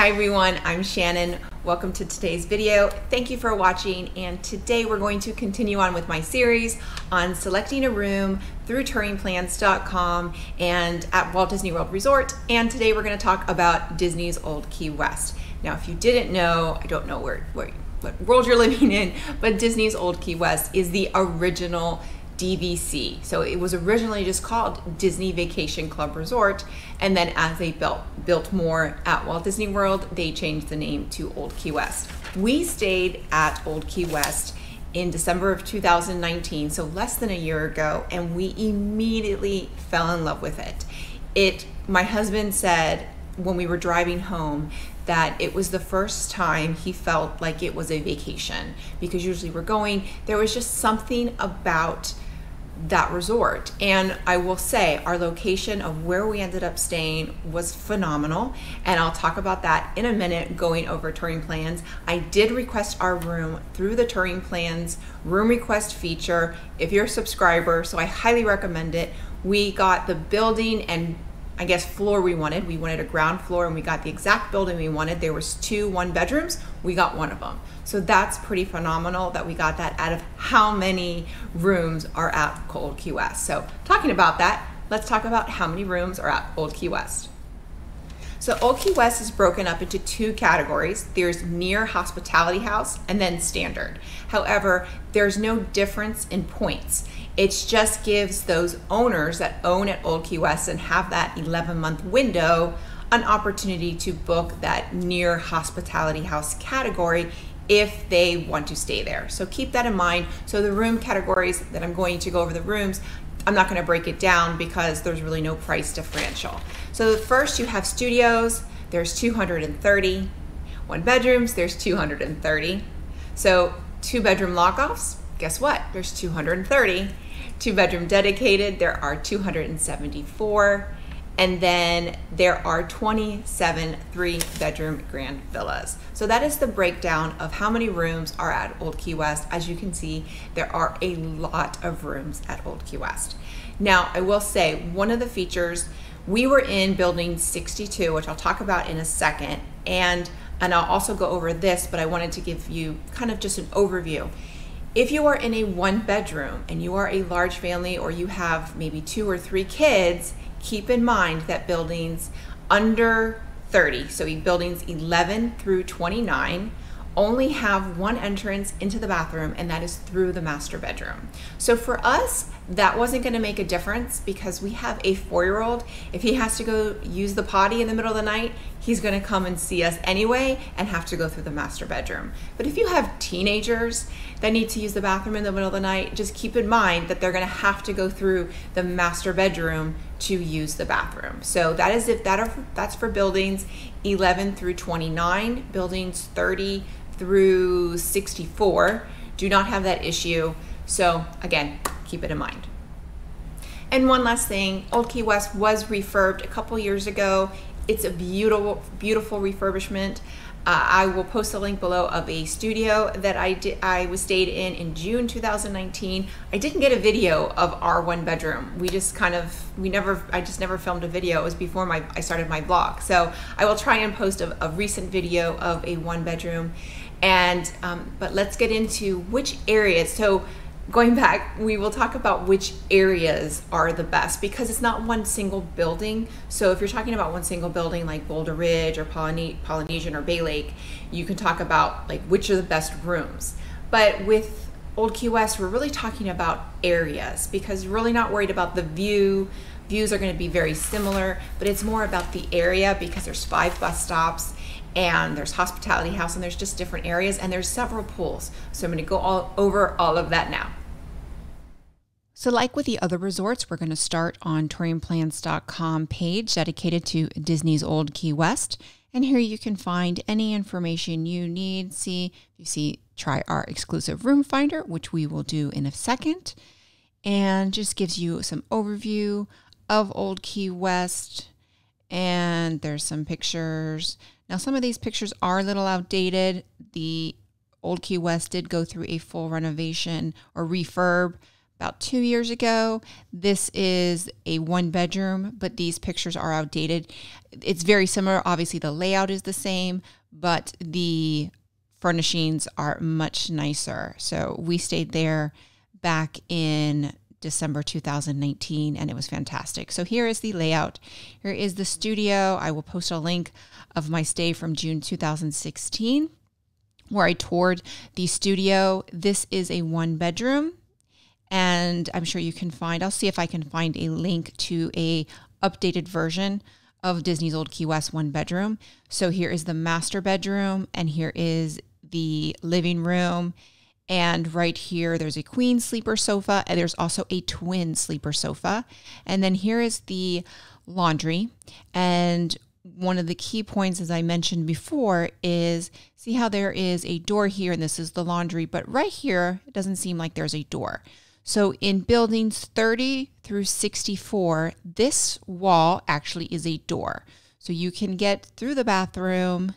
Hi everyone, I'm Shannon. Welcome to today's video. Thank you for watching, and today we're going to continue on with my series on selecting a room through touringplans.com and at Walt Disney World Resort. And today we're going to talk about Disney's Old Key West. Now, if you didn't know, I don't know what world you're living in, but Disney's Old Key West is the original DVC. So it was originally just called Disney Vacation Club Resort, and then as they built more at Walt Disney World, they changed the name to Old Key West. We stayed at Old Key West in December of 2019, so less than a year ago, and we immediately fell in love with it. My husband said when we were driving home that it was the first time he felt like it was a vacation, because usually there was just something about that resort. And I will say our location of where we ended up staying was phenomenal, and I'll talk about that in a minute going over Touring Plans. I did request our room through the Touring Plans room request feature if you're a subscriber, so I highly recommend it. We got the building and I guess floor we wanted. We wanted a ground floor, and we got the exact building we wanted. There was 2 one-bedrooms. We got one of them. So that's pretty phenomenal that we got that out of how many rooms are at Old Key West. So talking about that, let's talk about how many rooms are at Old Key West. So Old Key West is broken up into 2 categories. There's near hospitality house and then standard. However, there's no difference in points. It just gives those owners that own at Old Key West and have that 11-month window an opportunity to book that near hospitality house category if they want to stay there. So keep that in mind. So the room categories that I'm going to go over the rooms, I'm not going to break it down because there's really no price differential. So first you have studios, there's 230. One bedrooms, there's 230. So 2-bedroom lock-offs, guess what? There's 230. 2-bedroom dedicated, there are 274. And then there are 27 3-bedroom grand villas. So that is the breakdown of how many rooms are at Old Key West. As you can see, there are a lot of rooms at Old Key West. Now, I will say one of the features, we were in building 62, which I'll talk about in a second. And I'll also go over this, but I wanted to give you kind of just an overview. If you are in a 1-bedroom and you are a large family, or you have maybe 2 or 3 kids, keep in mind that buildings under 30, so buildings 11 through 29, only have one entrance into the bathroom, and that is through the master bedroom. So for us, that wasn't going to make a difference because we have a 4-year-old. If he has to go use the potty in the middle of the night, he's going to come and see us anyway and have to go through the master bedroom. But if you have teenagers that need to use the bathroom in the middle of the night, just keep in mind that they're going to have to go through the master bedroom to use the bathroom. So that's for buildings 11 through 29. Buildings 30 through 64 do not have that issue. So again, keep it in mind. And one last thing, Old Key West was refurbed a couple years ago. It's a beautiful, beautiful refurbishment. I will post a link below of a studio that I stayed in June 2019. I didn't get a video of our 1-bedroom. I just never filmed a video. It was before I started my blog. So I will try and post a recent video of a 1-bedroom. And but let's get into which areas. So going back, we will talk about which areas are the best, because it's not one single building. So if you're talking about one single building like Boulder Ridge or Polynesian or Bay Lake, you can talk about like which are the best rooms. But with Old Key West, we're really talking about areas, because we're really not worried about the view. Views are going to be very similar, but it's more about the area, because there's 5 bus stops, and there's hospitality house, and there's just different areas, and there's several pools. So I'm going to go over all of that now. So like with the other resorts, we're going to start on touringplans.com page dedicated to Disney's Old Key West. And here you can find any information you need. Try our exclusive room finder, which we will do in a second, and just gives you some overview of Old Key West. And there's some pictures. Now, some of these pictures are a little outdated. The Old Key West did go through a full renovation or refurb, about 2 years ago. This is a 1-bedroom, but these pictures are outdated. It's very similar. Obviously, the layout is the same, but the furnishings are much nicer. So we stayed there back in December 2019, and it was fantastic. So here is the layout. Here is the studio. I will post a link of my stay from June 2016, where I toured the studio. This is a 1-bedroom. And I'm sure you can find, I'll see if I can find a link to a updated version of Disney's Old Key West 1-bedroom. So here is the master bedroom, and here is the living room. And right here, there's a queen sleeper sofa, and there's also a twin sleeper sofa. And then here is the laundry. And one of the key points, as I mentioned before, is see how there is a door here, and this is the laundry, but right here, it doesn't seem like there's a door. So in buildings 30 through 64, this wall actually is a door. So you can get through the bathroom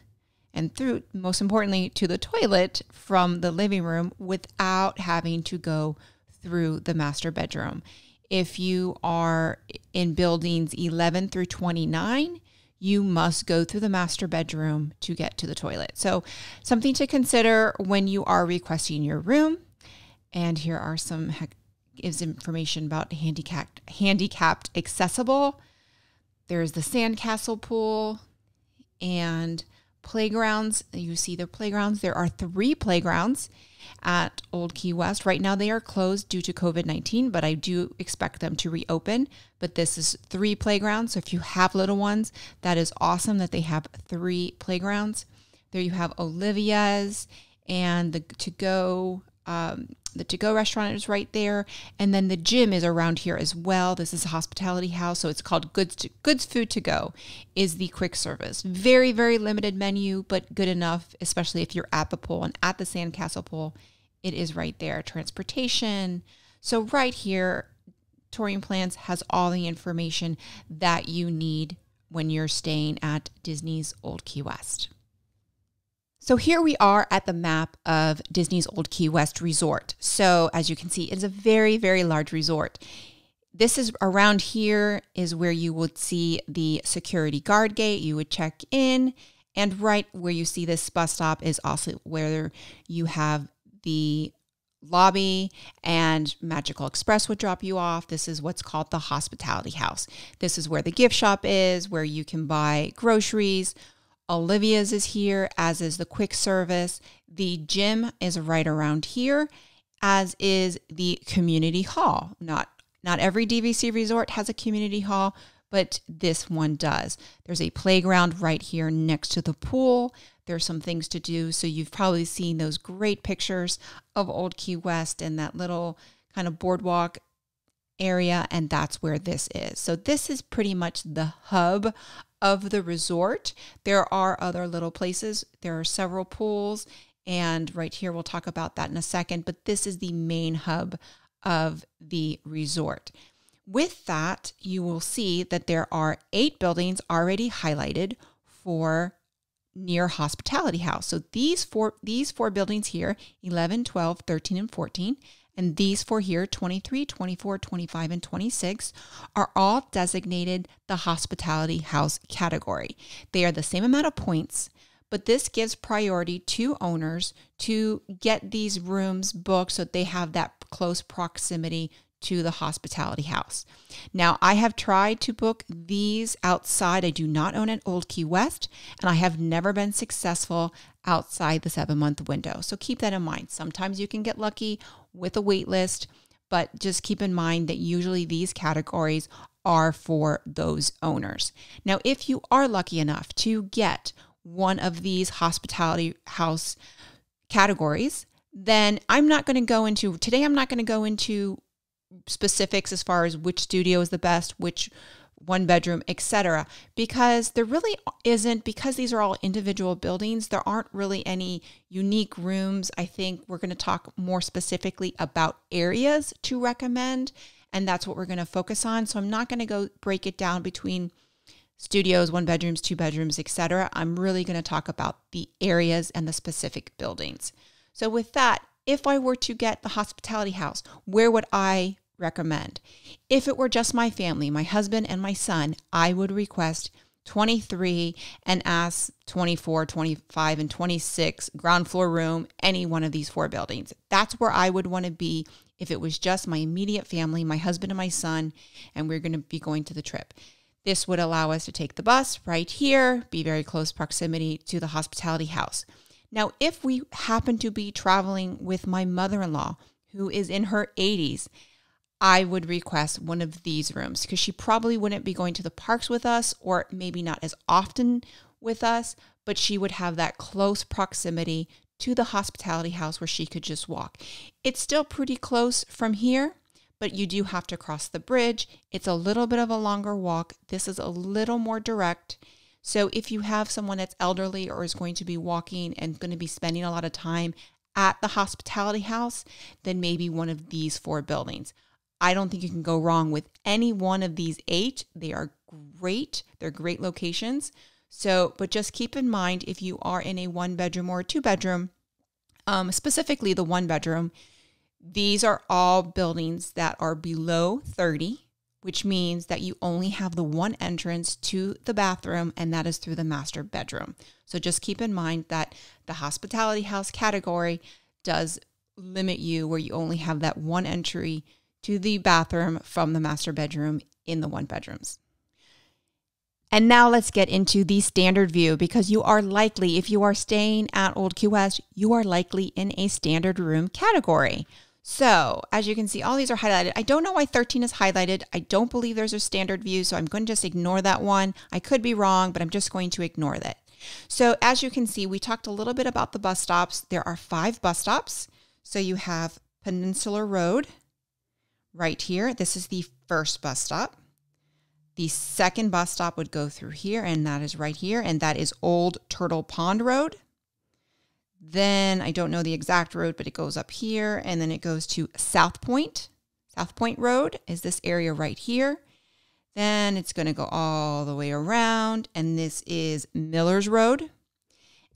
and through, most importantly, to the toilet from the living room without having to go through the master bedroom. If you are in buildings 11 through 29, you must go through the master bedroom to get to the toilet. So something to consider when you are requesting your room. And here are some gives information about handicapped accessible. There's the sandcastle pool and playgrounds. You see the playgrounds. There are 3 playgrounds at Old Key West. Right now they are closed due to COVID-19, but I do expect them to reopen. But this is 3 playgrounds. So if you have little ones, that is awesome that they have 3 playgrounds. There you have Olivia's and the to-go restaurant is right there. And then the gym is around here as well. This is a hospitality house. So it's called Goods Food to Go is the quick service. Very, very limited menu, but good enough, especially if you're at the pool and at the Sandcastle pool. It is right there. Transportation. So right here, Touring Plans has all the information that you need when you're staying at Disney's Old Key West. So here we are at the map of Disney's Old Key West Resort. So as you can see, it's a very, very large resort. This is around here is where you would see the security guard gate. You would check in, and right where you see this bus stop is also where you have the lobby, and Magical Express would drop you off. This is what's called the hospitality house. This is where the gift shop is, where you can buy groceries. Olivia's is here, as is the quick service. The gym is right around here, as is the community hall. Not every DVC resort has a community hall, but this one does. There's a playground right here next to the pool. There's some things to do. So you've probably seen those great pictures of Old Key West and that little kind of boardwalk area, and that's where this is. So this is pretty much the hub of the resort. There are other little places. There are several pools, and right here we'll talk about that in a second, but this is the main hub of the resort. With that, you will see that there are 8 buildings already highlighted for near Hospitality House. So these four buildings here, 11, 12, 13, and 14, and these 4 here, 23, 24, 25, and 26, are all designated the Hospitality House category. They are the same amount of points, but this gives priority to owners to get these rooms booked so that they have that close proximity to the hospitality house. Now, I have tried to book these outside. I do not own an Old Key West, and I have never been successful outside the 7-month window. So keep that in mind. Sometimes you can get lucky with a wait list, but just keep in mind that usually these categories are for those owners. Now, if you are lucky enough to get one of these hospitality house categories, then I'm not going to go into specifics as far as which studio is the best, which 1-bedroom, etc. Because there really isn't, because these are all individual buildings, there aren't really any unique rooms. I think we're going to talk more specifically about areas to recommend, and that's what we're going to focus on. So I'm not going to go break it down between studios, 1-bedrooms, 2-bedrooms, etc. I'm really going to talk about the areas and the specific buildings. So with that, if I were to get the hospitality house, where would I recommend? If it were just my family, my husband and my son, I would request 23 and ask 24, 25, and 26 ground floor room, any one of these 4 buildings. That's where I would want to be if it was just my immediate family, my husband and my son, and we're going to be going to the trip. This would allow us to take the bus right here, be very close proximity to the hospitality house. Now, if we happen to be traveling with my mother-in-law, who is in her 80s, I would request one of these rooms because she probably wouldn't be going to the parks with us, or maybe not as often with us, but she would have that close proximity to the hospitality house where she could just walk. It's still pretty close from here, but you do have to cross the bridge. It's a little bit of a longer walk. This is a little more direct. So if you have someone that's elderly or is going to be walking and going to be spending a lot of time at the hospitality house, then maybe one of these 4 buildings. I don't think you can go wrong with any one of these 8. They are great. They're great locations. So, but just keep in mind, if you are in a 1-bedroom or a 2-bedroom, specifically the 1-bedroom, these are all buildings that are below 30, which means that you only have the one entrance to the bathroom, and that is through the master bedroom. So just keep in mind that the hospitality house category does limit you, where you only have that one entry to the bathroom from the master bedroom in the 1-bedrooms. And now let's get into the standard view, because you are likely, if you are staying at Old Key West, you are likely in a standard room category. So as you can see, all these are highlighted. I don't know why 13 is highlighted. I don't believe there's a standard view, so I'm going to just ignore that one. I could be wrong, but I'm just going to ignore that. So as you can see, we talked a little bit about the bus stops. There are 5 bus stops. So you have Peninsula Road right here. This is the first bus stop. The second bus stop would go through here, and that is right here, and that is Old Turtle Pond Road. Then I don't know the exact road, but it goes up here, and then it goes to South Point. South Point Road is this area right here. Then it's going to go all the way around, and this is Miller's Road.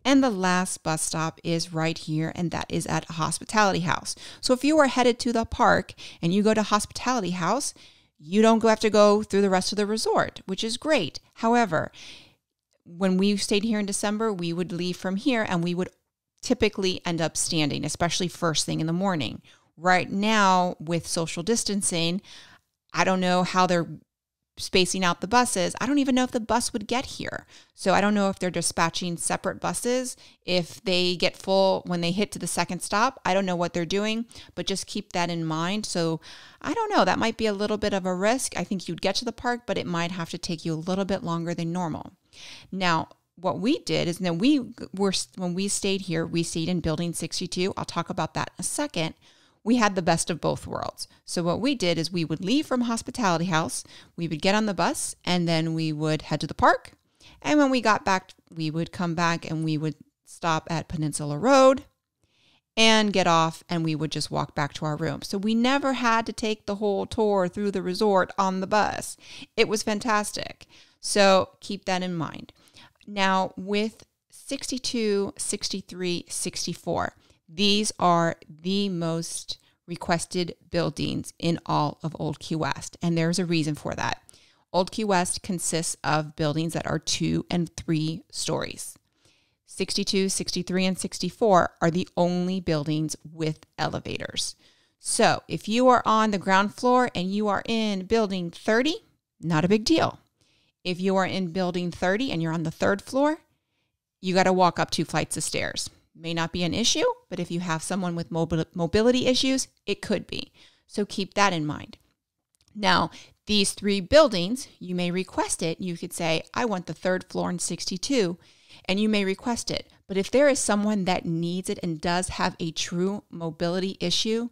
And the last bus stop is right here, and that is at Hospitality House. So if you are headed to the park and you go to Hospitality House, you don't have to go through the rest of the resort, which is great. However, when we stayed here in December, we would leave from here and we would typically end up standing, especially first thing in the morning. Right now, with social distancing, I don't know how they're spacing out the buses. I don't even know if the bus would get here. So I don't know if they're dispatching separate buses. If they get full when they hit to the second stop, I don't know what they're doing, but just keep that in mind. So I don't know, that might be a little bit of a risk. I think you'd get to the park, but it might have to take you a little bit longer than normal. Now, what we did is when we stayed here, we stayed in building 62. I'll talk about that in a second. We had the best of both worlds. So what we did is we would leave from Hospitality House, we would get on the bus, and then we would head to the park. And when we got back, we would come back and we would stop at Peninsula Road and get off, and we would just walk back to our room. So we never had to take the whole tour through the resort on the bus. It was fantastic. So keep that in mind. Now with 62, 63, 64, these are the most requested buildings in all of Old Key West, and there's a reason for that. Old Key West consists of buildings that are 2 and 3 stories. 62, 63, and 64 are the only buildings with elevators. So if you are on the ground floor and you are in building 30, not a big deal. If you are in building 30 and you're on the 3rd floor, you got to walk up 2 flights of stairs. May not be an issue, but if you have someone with mobility issues, it could be. So keep that in mind. Now, these 3 buildings, you may request it. You could say, I want the 3rd floor in 62, and you may request it. But if there is someone that needs it and does have a true mobility issue,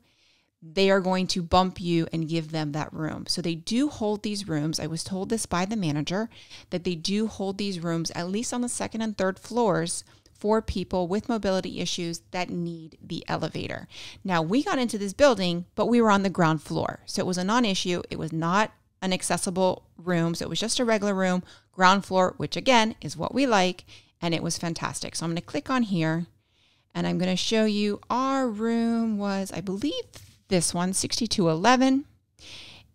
they are going to bump you and give them that room. So they do hold these rooms. I was told this by the manager, that they do hold these rooms at least on the 2nd and 3rd floors for people with mobility issues that need the elevator. Now, we got into this building, but we were on the ground floor. So it was a non-issue. It was not an accessible room. So it was just a regular room, ground floor, which again is what we like. And it was fantastic. So I'm going to click on here. And I'm going to show you our room was, I believe, this one, 6211.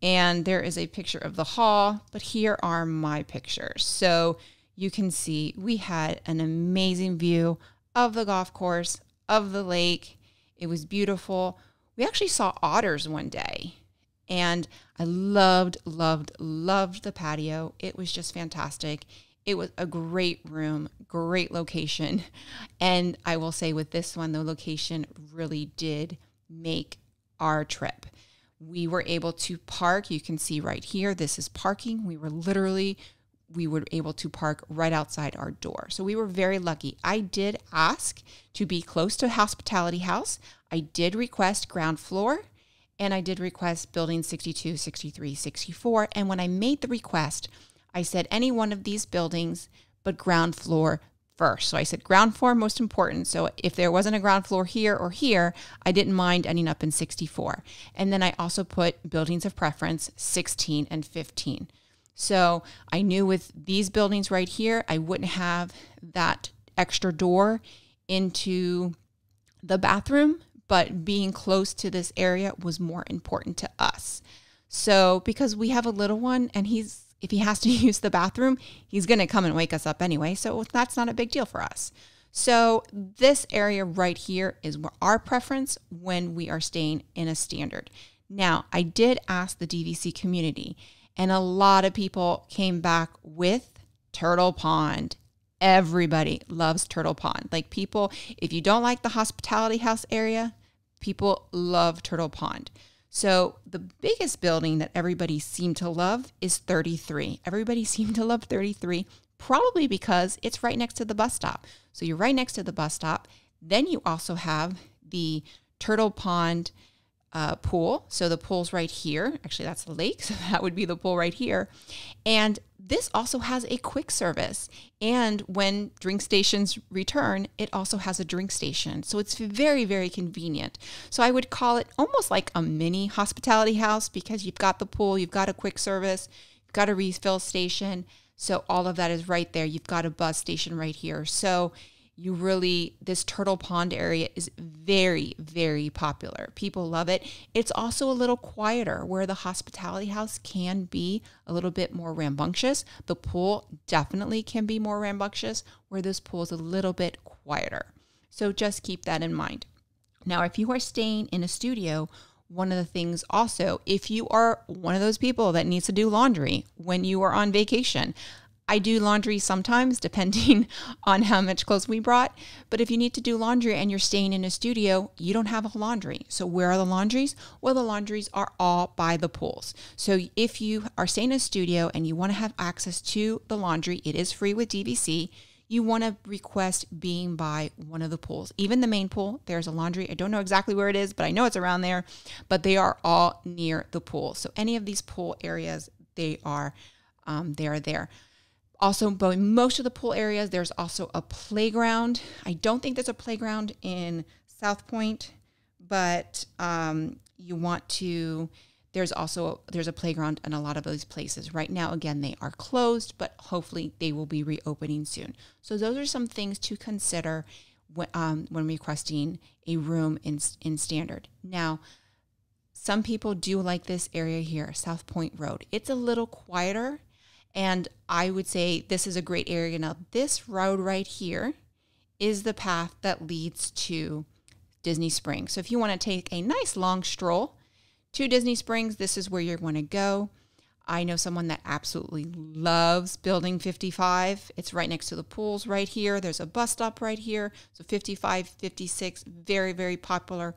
And there is a picture of the hall, but here are my pictures. So you can see we had an amazing view of the golf course, of the lake. It was beautiful. We actually saw otters one day, and I loved the patio. It was just fantastic. It was a great room, great location. And I will say with this one, the location really did make our trip. We were able to park. You can see right here, this is parking. We were able to park right outside our door. So we were very lucky. I did ask to be close to Hospitality House. I did request ground floor, and I did request building 62, 63, 64. And when I made the request, I said any one of these buildings, but ground floor first. So I said ground floor most important. So if there wasn't a ground floor here or here, I didn't mind ending up in 64. And then I also put buildings of preference 16 and 15. So I knew with these buildings right here, I wouldn't have that extra door into the bathroom, but being close to this area was more important to us. So because we have a little one and if he has to use the bathroom, he's going to come and wake us up anyway. So that's not a big deal for us. So this area right here is our preference when we are staying in a standard. Now, I did ask the DVC community, and a lot of people came back with Turtle Pond. Everybody loves Turtle Pond. Like people, if you don't like the Hospitality House area, people love Turtle Pond. So the biggest building that everybody seemed to love is 33. Everybody seemed to love 33, probably because it's right next to the bus stop. So you're right next to the bus stop. Then you also have the Turtle Pond pool. So the pool's right here. Actually, that's the lake. So that would be the pool right here. And this also has a quick service. And when drink stations return, it also has a drink station. So it's very, very convenient. So I would call it almost like a mini Hospitality House because you've got the pool, you've got a quick service, you've got a refill station. So all of that is right there. You've got a bus station right here. So this Turtle Pond area is very, very popular. People love it. It's also a little quieter where the Hospitality House can be a little bit more rambunctious. The pool definitely can be more rambunctious where this pool is a little bit quieter. So just keep that in mind. Now, if you are staying in a studio, one of the things also, if you are one of those people that needs to do laundry when you are on vacation, I do laundry sometimes depending on how much clothes we brought. But if you need to do laundry and you're staying in a studio, you don't have a laundry. So where are the laundries? Well, the laundries are all by the pools. So if you are staying in a studio and you want to have access to the laundry, it is free with DVC. You want to request being by one of the pools. Even the main pool, there's a laundry. I don't know exactly where it is, but I know it's around there. But they are all near the pool. So any of these pool areas, they are there. Also, but most of the pool areas, there's also a playground. I don't think there's a playground in South Point, but there's a playground in a lot of those places. Right now, again, they are closed, but hopefully they will be reopening soon. So those are some things to consider when requesting a room in standard. Now, some people do like this area here, South Point Road. It's a little quieter. And I would say this is a great area. Now, this road right here is the path that leads to Disney Springs. So if you want to take a nice long stroll to Disney Springs, this is where you're going to go. I know someone that absolutely loves Building 55. It's right next to the pools right here. There's a bus stop right here. So 55, 56, very, very popular.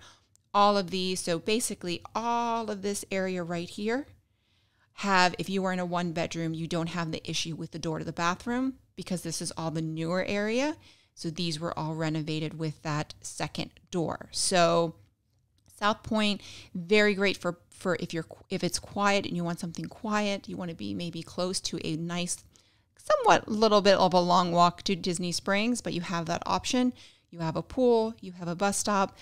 All of these. So basically all of this area right here if you were in a one bedroom, you don't have the issue with the door to the bathroom because this is all the newer area. So these were all renovated with that second door. So South Point, very great for if it's quiet and you want something quiet, you want to be maybe close to a nice, somewhat little bit of a long walk to Disney Springs, but you have that option. You have a pool, you have a bus stop.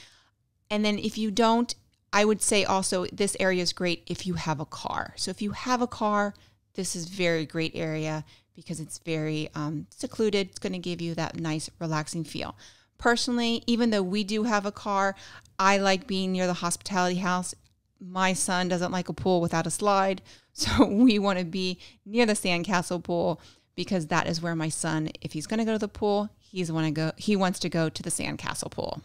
And then if you don't, I would say also this area is great if you have a car. So if you have a car, this is very great area because it's very secluded. It's going to give you that nice relaxing feel. Personally, even though we do have a car, I like being near the hospitality house. My son doesn't like a pool without a slide, so we want to be near the sandcastle pool because that is where my son, if he's going to go to the pool, he wants to go to the sandcastle pool.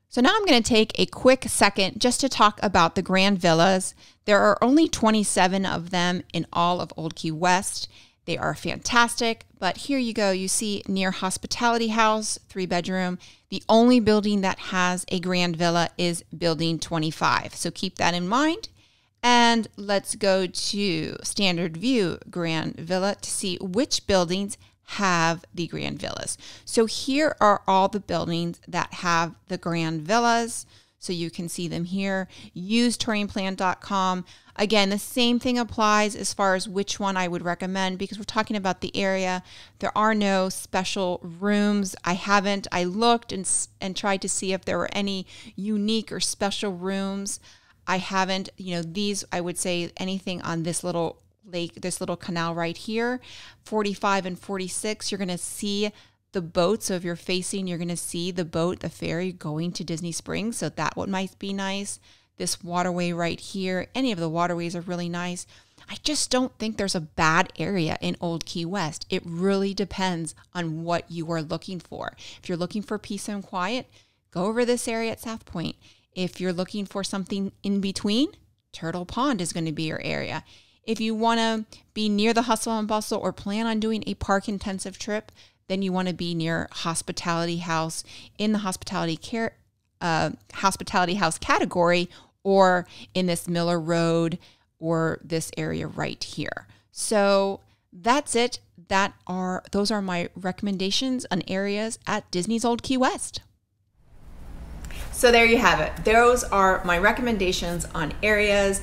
So now I'm going to take a quick second just to talk about the Grand Villas. There are only 27 of them in all of Old Key West. They are fantastic, but here you go. You see near Hospitality House, 3-bedroom. The only building that has a Grand Villa is Building 25. So keep that in mind. And let's go to Standard View Grand Villa to see which buildings have the Grand Villas. So here are all the buildings that have the Grand Villas. So you can see them here. Use touringplan.com. Again, the same thing applies as far as which one I would recommend because we're talking about the area. There are no special rooms. I looked and tried to see if there were any unique or special rooms. I haven't. These, I would say anything on this little lake, this little canal right here, 45 and 46, you're going to see the boat. So if you're facing, you're going to see the boat, the ferry going to Disney Springs. So that one might be nice. This waterway right here, any of the waterways are really nice. I just don't think there's a bad area in Old Key West. It really depends on what you are looking for. If you're looking for peace and quiet, go over this area at South Point. If you're looking for something in between, Turtle Pond is going to be your area. If you want to be near the hustle and bustle or plan on doing a park intensive trip, then you want to be near Hospitality House in the Hospitality House category, or in this Miller Road or this area right here. So that's it. Those are my recommendations on areas at Disney's Old Key West. So there you have it. Those are my recommendations on areas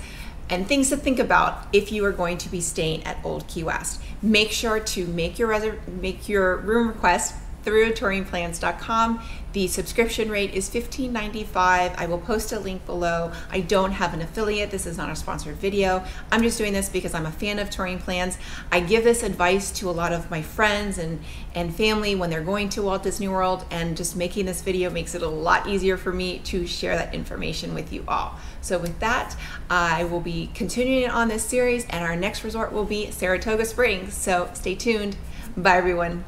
and things to think about if you are going to be staying at Old Key West. Make sure to make your room request through touringplans.com. The subscription rate is $15.95. I will post a link below. I don't have an affiliate. This is not a sponsored video. I'm just doing this because I'm a fan of Touring Plans. I give this advice to a lot of my friends and family when they're going to Walt Disney World, and just making this video makes it a lot easier for me to share that information with you all. So with that, I will be continuing on this series, and our next resort will be Saratoga Springs. So stay tuned. Bye everyone.